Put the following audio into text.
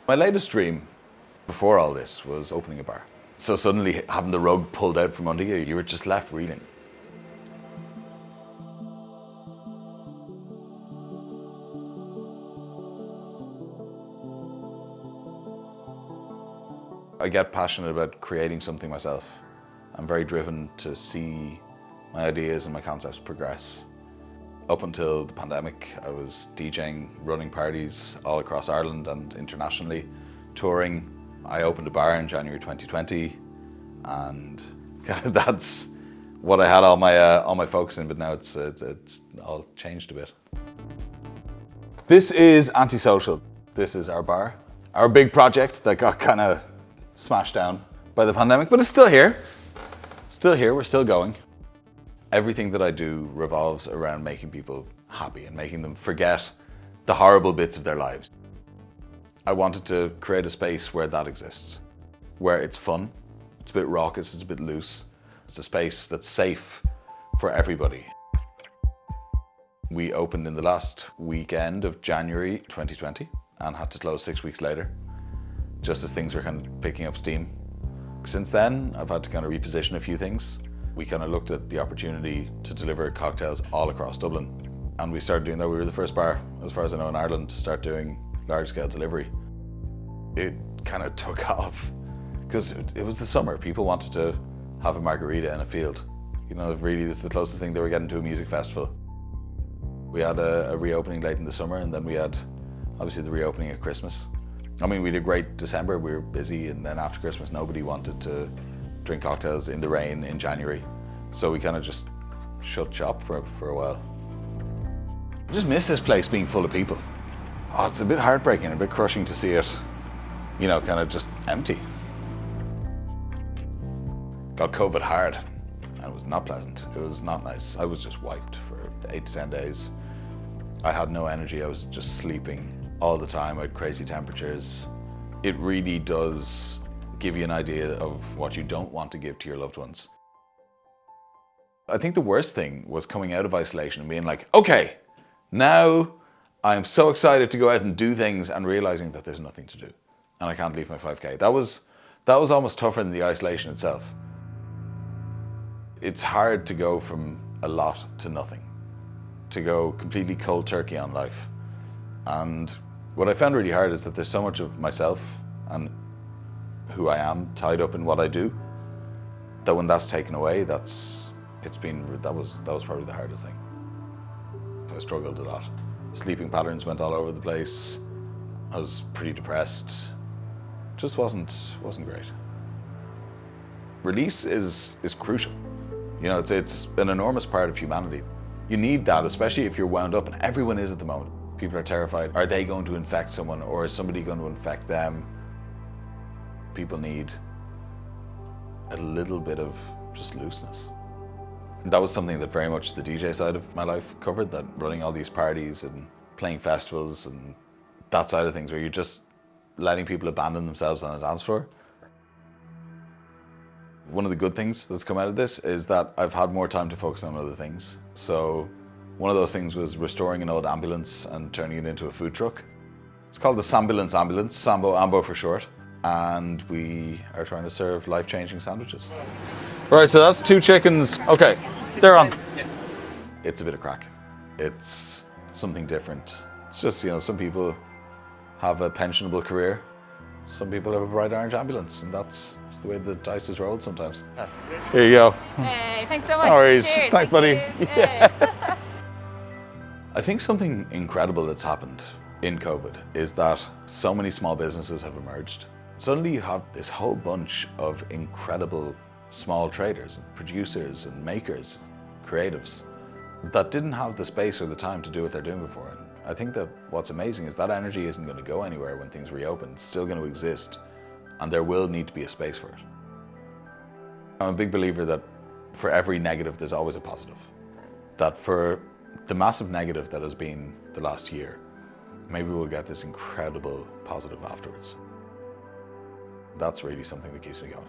My latest dream before all this was opening a bar. So suddenly having the rug pulled out from under you, you were just left reeling. I get passionate about creating something myself. I'm very driven to see my ideas and my concepts progress. Up until the pandemic, I was DJing, running parties all across Ireland and internationally, touring. I opened a bar in January 2020, and that's what I had all my focus in. But now it's all changed a bit. This is Antisocial. This is our bar, our big project that got kind of smashed down by the pandemic, but it's still here. Still here. We're still going. Everything that I do revolves around making people happy and making them forget the horrible bits of their lives. I wanted to create a space where that exists, where it's fun, it's a bit raucous, it's a bit loose. It's a space that's safe for everybody. We opened in the last weekend of January 2020 and had to close 6 weeks later, just as things were kind of picking up steam. Since then, I've had to kind of reposition a few things. We kind of looked at the opportunity to deliver cocktails all across Dublin. And we started doing that. We were the first bar, as far as I know, in Ireland to start doing large-scale delivery. It kind of took off because it was the summer. People wanted to have a margarita in a field. You know, really, this is the closest thing they were getting to a music festival. We had a reopening late in the summer, and then we had, obviously, the reopening at Christmas. I mean, we did great December. We were busy, and then after Christmas, nobody wanted to drink cocktails in the rain in January. So we kind of just shut shop for a while. I just miss this place being full of people. Oh, it's a bit heartbreaking, a bit crushing to see it, you know, kind of just empty. Got COVID hard, and it was not pleasant. It was not nice. I was just wiped for 8 to 10 days. I had no energy. I was just sleeping all the time. I had crazy temperatures. It really does give you an idea of what you don't want to give to your loved ones. I think the worst thing was coming out of isolation and being like, okay, now I'm so excited to go out and do things, and realizing that there's nothing to do and I can't leave my 5K. That was almost tougher than the isolation itself. It's hard to go from a lot to nothing, to go completely cold turkey on life. And what I found really hard is that there's so much of myself and who I am tied up in what I do, that when that's taken away, that was probably the hardest thing. I struggled a lot. Sleeping patterns went all over the place. I was pretty depressed. Just wasn't great. Release is crucial. You know, it's an enormous part of humanity. You need that, especially if you're wound up, and everyone is at the moment. People are terrified. Are they going to infect someone, or is somebody going to infect them? People need a little bit of just looseness. And that was something that very much the DJ side of my life covered, that running all these parties and playing festivals and that side of things, where you're just letting people abandon themselves on a dance floor. One of the good things that's come out of this is that I've had more time to focus on other things. So one of those things was restoring an old ambulance and turning it into a food truck. It's called the Sambulance Ambulance, Sambo Ambo for short. And we are trying to serve life-changing sandwiches. Right, so that's 2 chickens. Okay, they're on. It's a bit of crack. It's something different. It's just, you know, some people have a pensionable career. Some people have a bright orange ambulance, and that's the way the dice is rolled sometimes. Here you go. Hey, thanks so much. No worries. Cheers. Thanks, buddy. Yeah. I think something incredible that's happened in COVID is that so many small businesses have emerged. Suddenly you have this whole bunch of incredible small traders, and producers and makers, creatives, that didn't have the space or the time to do what they're doing before. And I think that what's amazing is that energy isn't going to go anywhere when things reopen. It's still going to exist, and there will need to be a space for it. I'm a big believer that for every negative, there's always a positive. That for the massive negative that has been the last year, maybe we'll get this incredible positive afterwards. That's really something that keeps me going.